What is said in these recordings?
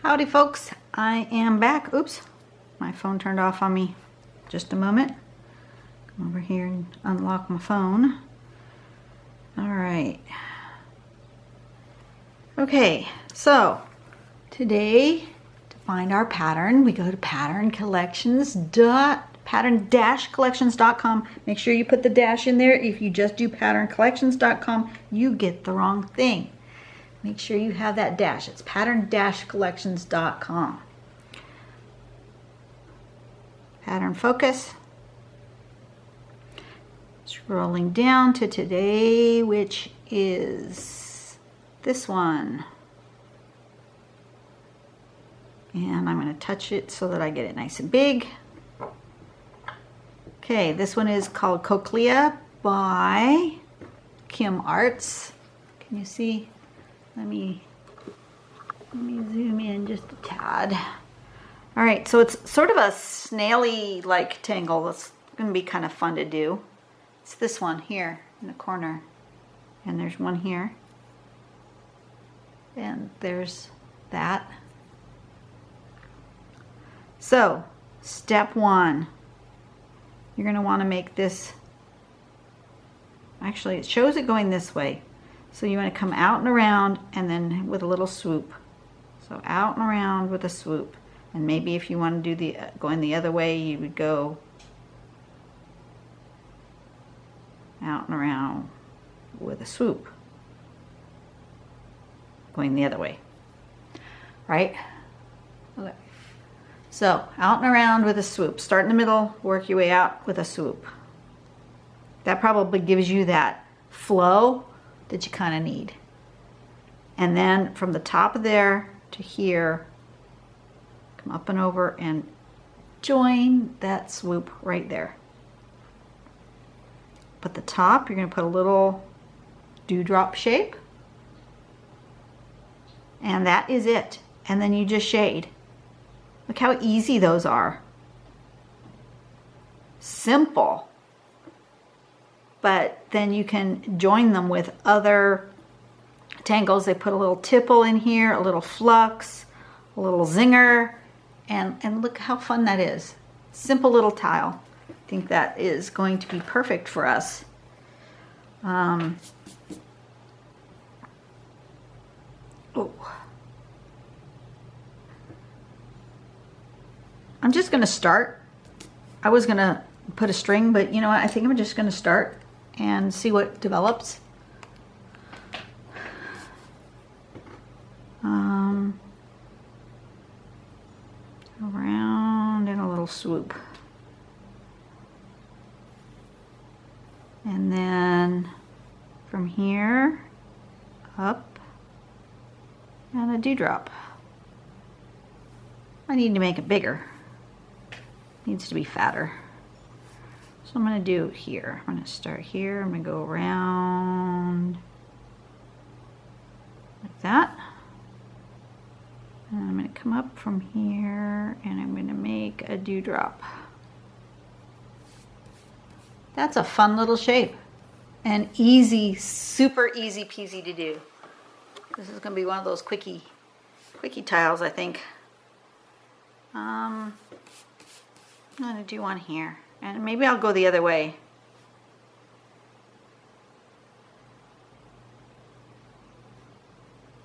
Howdy folks, I am back. Oops, my phone turned off on me. Just a moment. Come over here and unlock my phone. All right. Okay, so today to find our pattern, we go to pattern-collections.com. Make sure you put the dash in there. If you just do patterncollections.com, you get the wrong thing. Make sure you have that dash. It's pattern-collections.com. Pattern focus. Scrolling down to today, which is this one. And I'm going to touch it so that I get it nice and big. Okay, this one is called Kochlea by Kim Arts. Can you see? Let me zoom in just a tad. All right, so it's sort of a snaily-like tangle. That's going to be kind of fun to do. It's this one here in the corner. And there's one here. And there's that. So, step one. You're going to want to make this, actually it shows it going this way. So you want to come out and around and then with a little swoop. So out and around with a swoop. And maybe if you want to do the going the other way, you would go out and around with a swoop. Going the other way. Right? Okay. So out and around with a swoop. Start in the middle, work your way out with a swoop. That probably gives you that flow that you kind of need. And then from the top of there to here, come up and over and join that swoop right there. But the top, you're going to put a little dewdrop shape. And that is it. And then you just shade. Look how easy those are. Simple. But then you can join them with other tangles. They put a little tipple in here, a little flux, a little zinger, and look how fun that is. Simple little tile. I think that is going to be perfect for us. Oh. I'm just going to start. I was going to put a string, but you know what? I think I'm just going to start and see what develops. Around in a little swoop. And then from here up and a dewdrop. I need to make it bigger. Needs to be fatter. So I'm going to do here. I'm going to start here. I'm going to go around like that. And I'm going to come up from here and I'm going to make a dewdrop. That's a fun little shape and easy, super easy peasy to do. This is going to be one of those quickie tiles, I think. I'm going to do one here. And maybe I'll go the other way.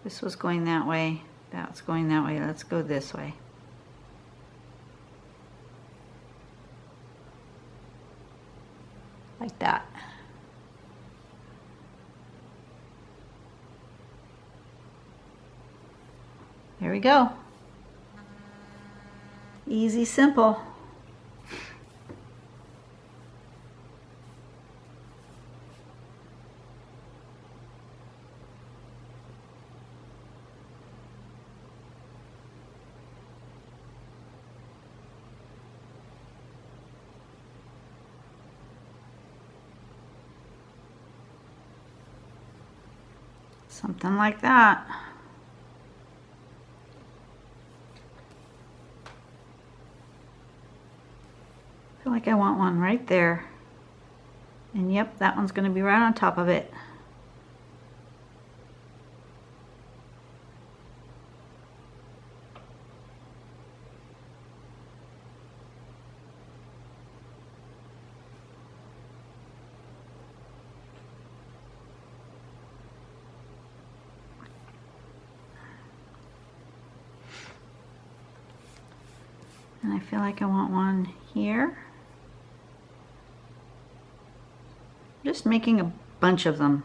This was going that way. That's going that way. Let's go this way. Like that. There we go. Easy, simple. Something like that. I feel like I want one right there. And yep, that one's going to be right on top of it. And I feel like I want one here. Just making a bunch of them.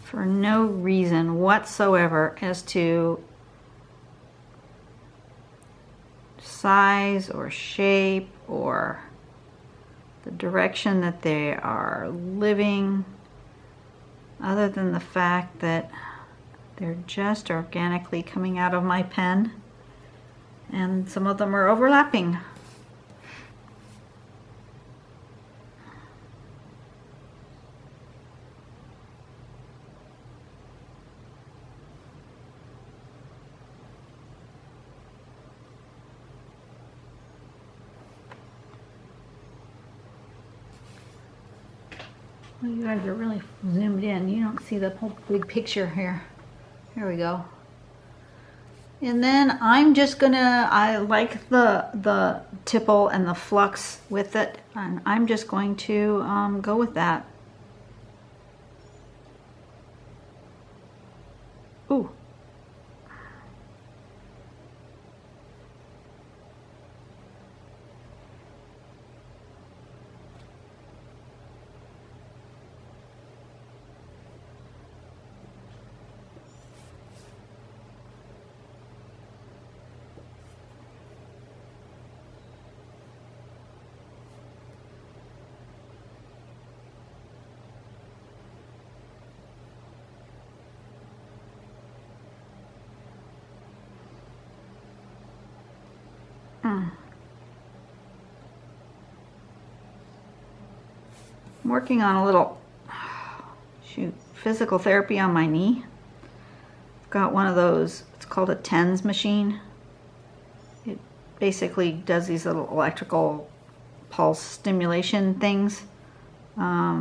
For no reason whatsoever as to size or shape or the direction that they are living, other than the fact that they're just organically coming out of my pen, and some of them are overlapping. Well, you guys are really zoomed in. You don't see the whole big picture here. Here we go. And then I'm just gonna, I like the tipple and the flux with it, and I'm just going to go with that. Ooh. I'm working on a little, physical therapy on my knee. I've got one of those, it's called a TENS machine. It basically does these little electrical pulse stimulation things. Kind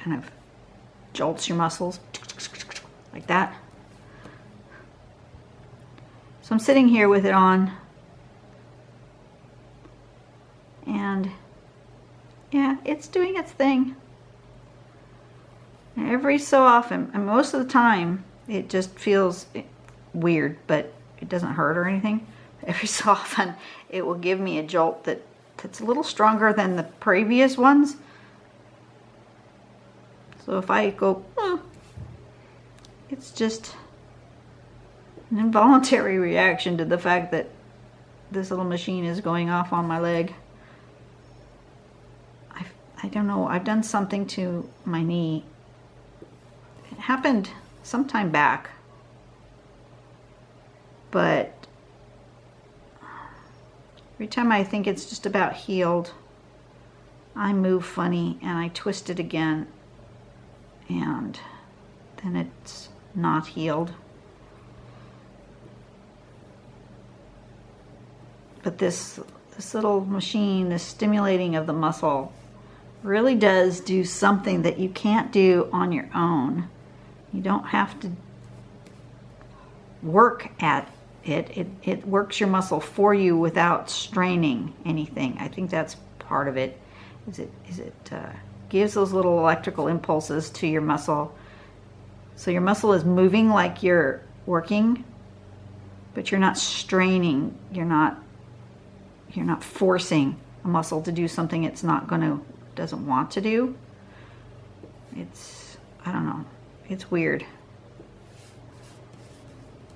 of jolts your muscles like that. So I'm sitting here with it on, and yeah, it's doing its thing. And every so often, and most of the time, it just feels weird, but it doesn't hurt or anything. Every so often, it will give me a jolt that's a little stronger than the previous ones. So if I go, it's just an involuntary reaction to the fact that this little machine is going off on my leg. I don't know, I've done something to my knee. It happened sometime back, but every time I think it's just about healed, I move funny and I twist it again, and then it's not healed. But this little machine, this stimulating of the muscle, really does do something that you can't do on your own. You don't have to work at it. It works your muscle for you without straining anything. I think that's part of it. Is it gives those little electrical impulses to your muscle. So your muscle is moving like you're working, but you're not straining. You're not forcing a muscle to do something it's doesn't want to do. I don't know. It's weird.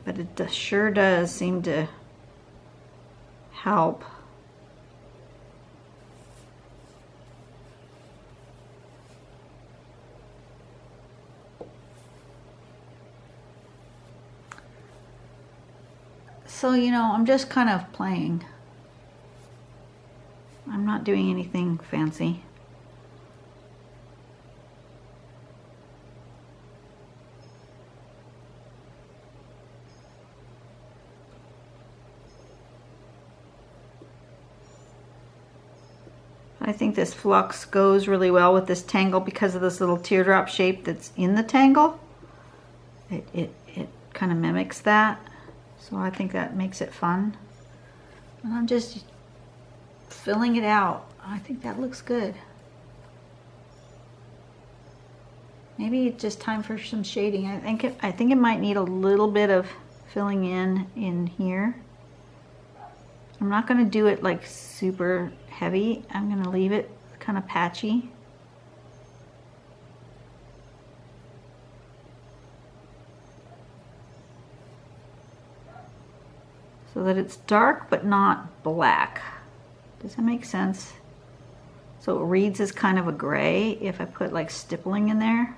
But it sure does seem to help. So, I'm just kind of playing. I'm not doing anything fancy. I think this flux goes really well with this tangle because of this little teardrop shape that's in the tangle. It kind of mimics that. So I think that makes it fun. And I'm just filling it out. I think that looks good. Maybe it's just time for some shading. I think it might need a little bit of filling in here. I'm not going to do it like super heavy. I'm going to leave it kind of patchy. So that it's dark but not black. Does that make sense? So it reads as kind of a gray if I put like stippling in there.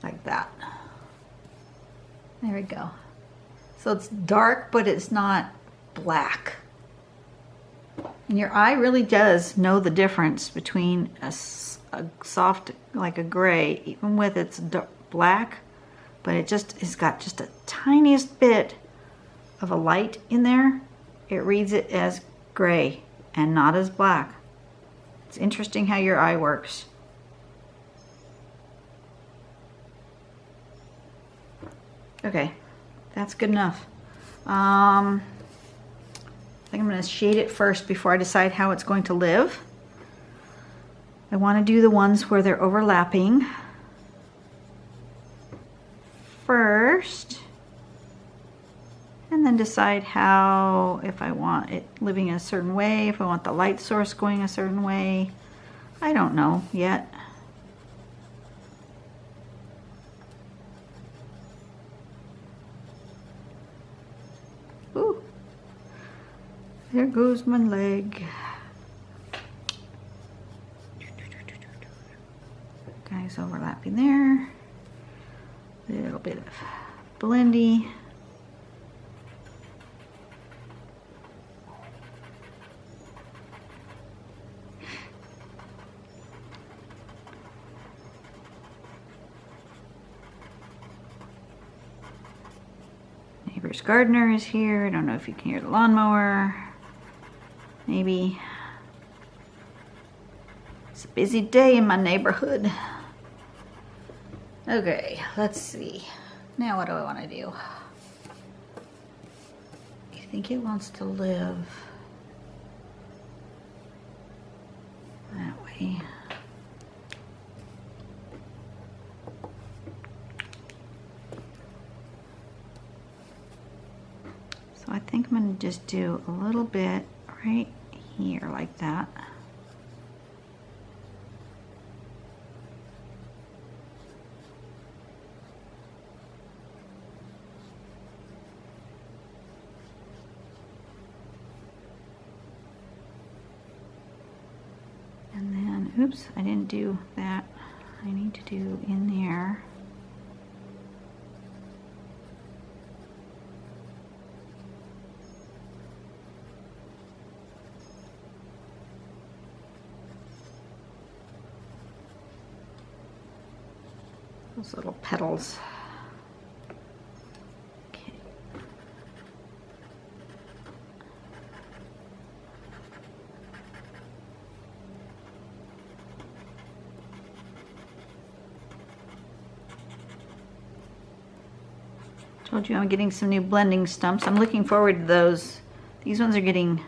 Like that. There we go. So it's dark, but it's not black. And your eye really does know the difference between a soft, like a gray, even with its black, but it just has got just a tiniest bit of a light in there. It reads it as gray and not as black. It's interesting how your eye works. Okay, that's good enough. I think I'm going to shade it first before I decide how it's going to live. I want to do the ones where they're overlapping first, and then decide how, if I want it living in a certain way, if I want the light source going a certain way. I don't know yet. Ooh, there goes my leg. Guys, overlapping there. A little bit of blendy. Neighbor's gardener is here. I don't know if you can hear the lawnmower. Maybe. It's a busy day in my neighborhood. Okay, let's see. Now what do I want to do? I think it wants to live that way. So I think I'm going to just do a little bit right here like that. And then, oops, I didn't do that. I need to do in there. Those little petals. Okay. Told you I'm getting some new blending stumps. I'm looking forward to those. These ones are getting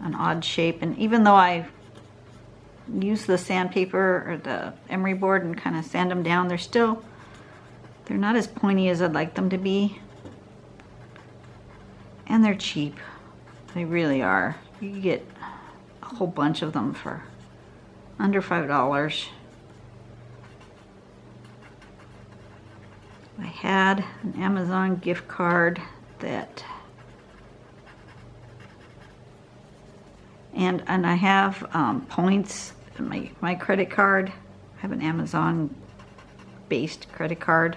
an odd shape, and even though I use the sandpaper or the emery board and kind of sand them down, they're not as pointy as I'd like them to be. And they're cheap. They really are. You can get a whole bunch of them for under $5. I had an Amazon gift card that, and I have points my credit card. I have an Amazon based credit card.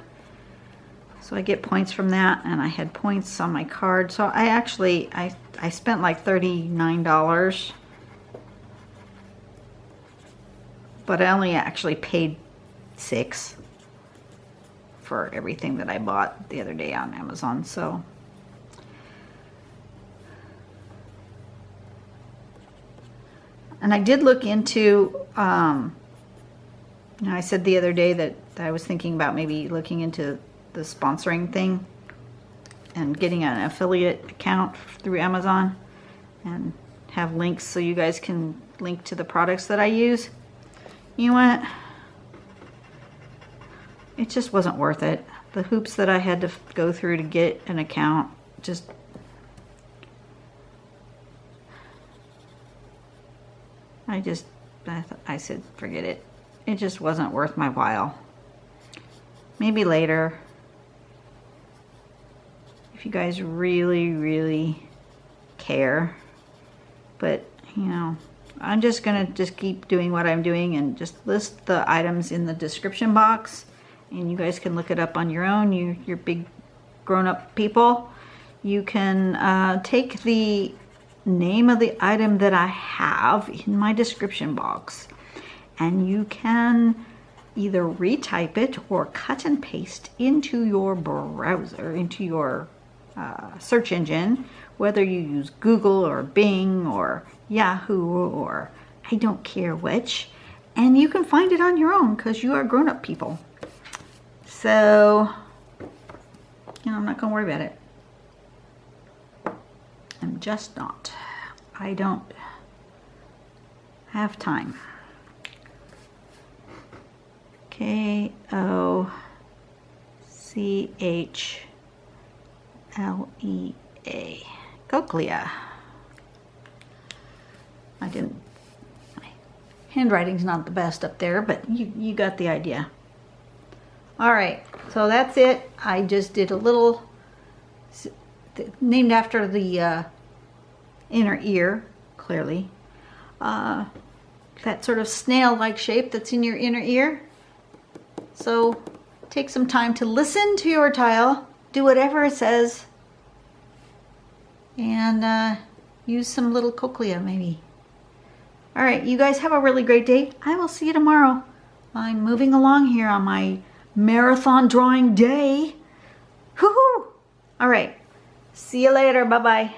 So I get points from that, and I had points on my card. So I actually, I spent like $39, but I only actually paid $6 for everything that I bought the other day on Amazon. So and I did look into, I said the other day that I was thinking about maybe looking into the sponsoring thing and getting an affiliate account through Amazon and have links so you guys can link to the products that I use. You know what? It just wasn't worth it. The hoops that I had to go through to get an account just... I said, forget it. It just wasn't worth my while. Maybe later. If you guys really, really care. But, you know, I'm just gonna keep doing what I'm doing and just list the items in the description box. And you guys can look it up on your own. You're big grown-up people. You can take the name of the item that I have in my description box, and you can either retype it or cut and paste into your browser, into your search engine, whether you use Google or Bing or Yahoo or I don't care which, and you can find it on your own because you are grown-up people. So, you know, I'm not gonna worry about it. I'm just not. I don't have time. Kochlea. Kochlea. My handwriting's not the best up there, but you got the idea. All right, so that's it. I just did a little named after the inner ear, clearly. That sort of snail-like shape that's in your inner ear. So take some time to listen to your tile, do whatever it says, and use some little Kochlea maybe. All right, you guys have a really great day. I will see you tomorrow. I'm moving along here on my marathon drawing day. Woohoo! All right. See you later. Bye-bye.